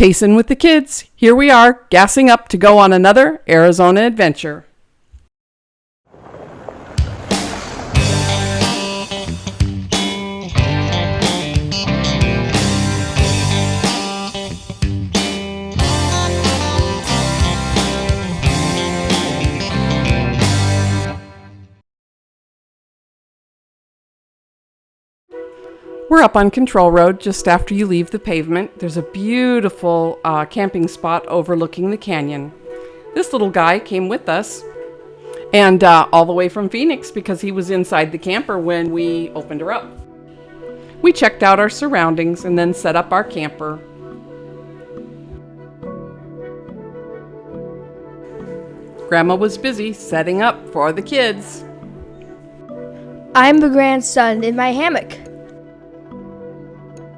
Payson with the kids. Here we are, gassing up to go on another Arizona adventure. We're up on Control Road just after you leave the pavement. There's a beautiful camping spot overlooking the canyon. This little guy came with us and all the way from Phoenix because he was inside the camper when we opened her up. We checked out our surroundings and then set up our camper. Grandma was busy setting up for the kids. I'm the grandson in my hammock.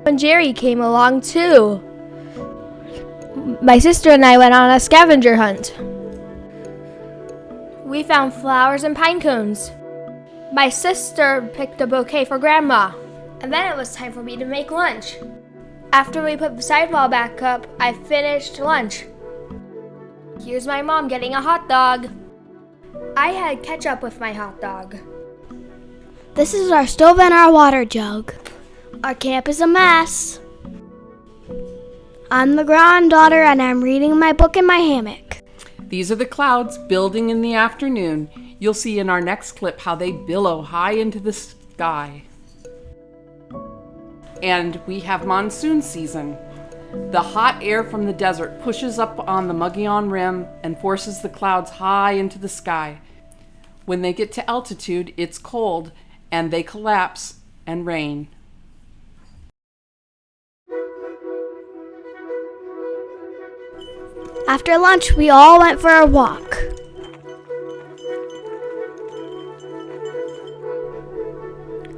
And Jerry came along too. My sister and I went on a scavenger hunt. We found flowers and pine cones. My sister picked a bouquet for Grandma. And then it was time for me to make lunch. After we put the sidewall back up, I finished lunch. Here's my mom getting a hot dog. I had ketchup with my hot dog. This is our stove and our water jug. Our camp is a mess. I'm the granddaughter and I'm reading my book in my hammock. These are the clouds building in the afternoon. You'll see in our next clip how they billow high into the sky. And we have monsoon season. The hot air from the desert pushes up on the Mogollon Rim and forces the clouds high into the sky. When they get to altitude, it's cold and they collapse and rain. After lunch, we all went for a walk.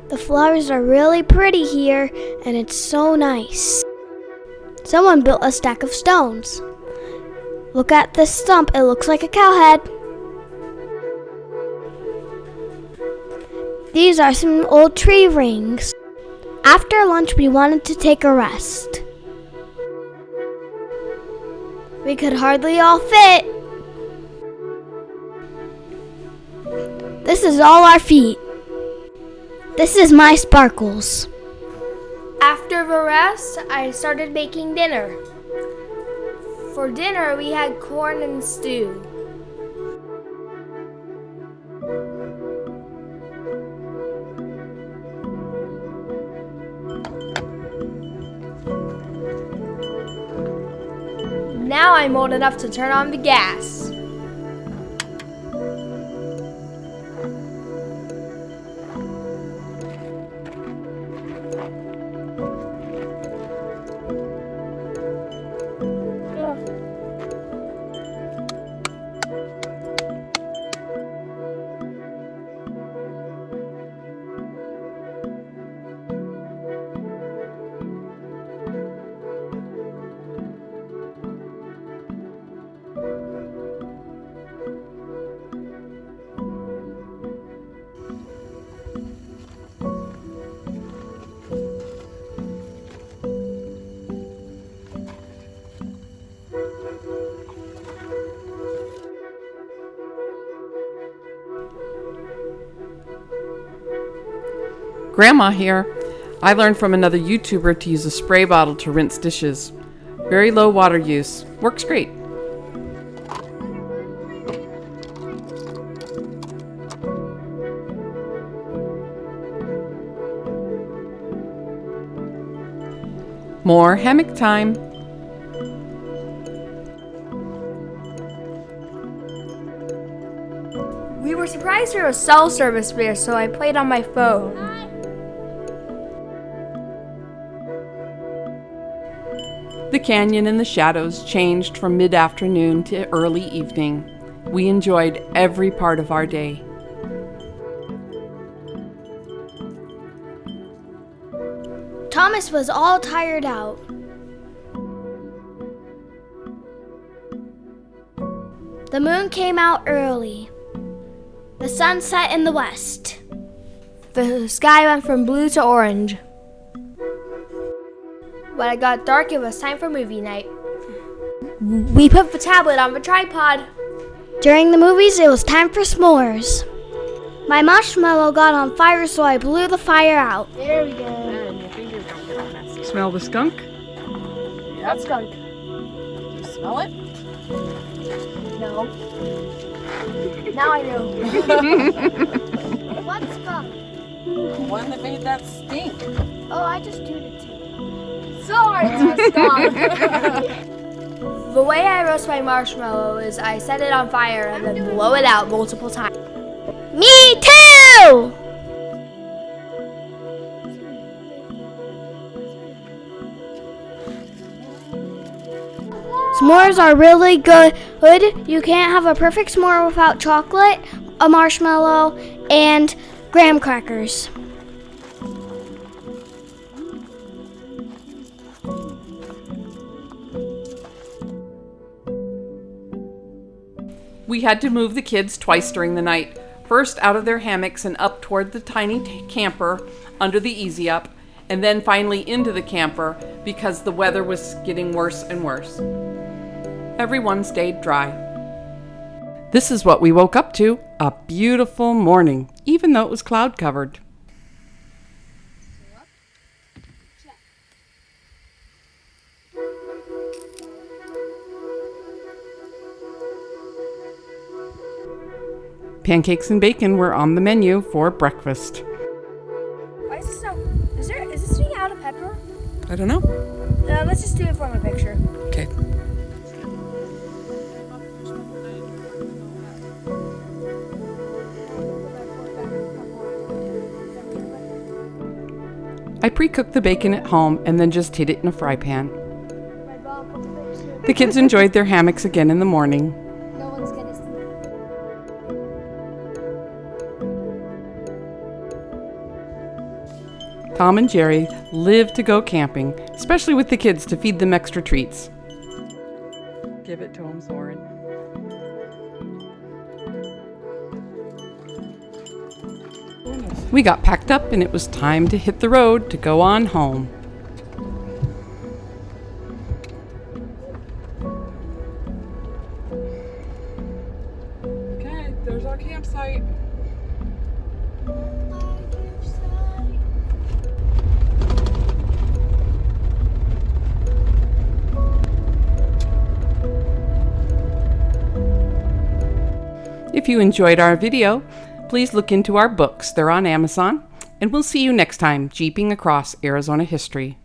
The flowers are really pretty here, and it's so nice. Someone built a stack of stones. Look at this stump, it looks like a cow head. These are some old tree rings. After lunch, we wanted to take a rest. We could hardly all fit. This is all our feet. This is my sparkles. After the rest, I started making dinner. For dinner, we had corn and stew. Now I'm old enough to turn on the gas. Grandma here. I learned from another YouTuber to use a spray bottle to rinse dishes. Very low water use. Works great. More hammock time. We were surprised there was cell service there, so I played on my phone. The canyon and the shadows changed from mid-afternoon to early evening. We enjoyed every part of our day. Thomas was all tired out. The moon came out early. The sun set in the west. The sky went from blue to orange. When it got dark, it was time for movie night. We put the tablet on the tripod. During the movies, it was time for s'mores. My marshmallow got on fire, so I blew the fire out. There we go. And your fingers don't get all messy. Smell the skunk? That's skunk. You smell it? No. Now I know. What's skunk? The one that made that stink. Oh, I just tooted too. Sorry, The way I roast my marshmallow is I set it on fire and then blow it out multiple times. Me too! S'mores are really good. You can't have a perfect s'more without chocolate, a marshmallow, and graham crackers. We had to move the kids twice during the night. First out of their hammocks and up toward the tiny camper under the Easy Up, and then finally into the camper because the weather was getting worse and worse. Everyone stayed dry. This is what we woke up to, a beautiful morning, even though it was cloud covered. Pancakes and bacon were on the menu for breakfast. Why is this so? Is this being out of pepper? I don't know. Let's just do it for my picture. Okay. I pre-cooked the bacon at home and then just hid it in a fry pan. The kids enjoyed their hammocks again in the morning. No one's gonna see. Tom and Jerry live to go camping, especially with the kids to feed them extra treats. Give it to them, Soren. We got packed up and it was time to hit the road to go on home. Okay, there's our campsite. If you enjoyed our video, please look into our books. They're on Amazon. And we'll see you next time, Jeeping Across Arizona History.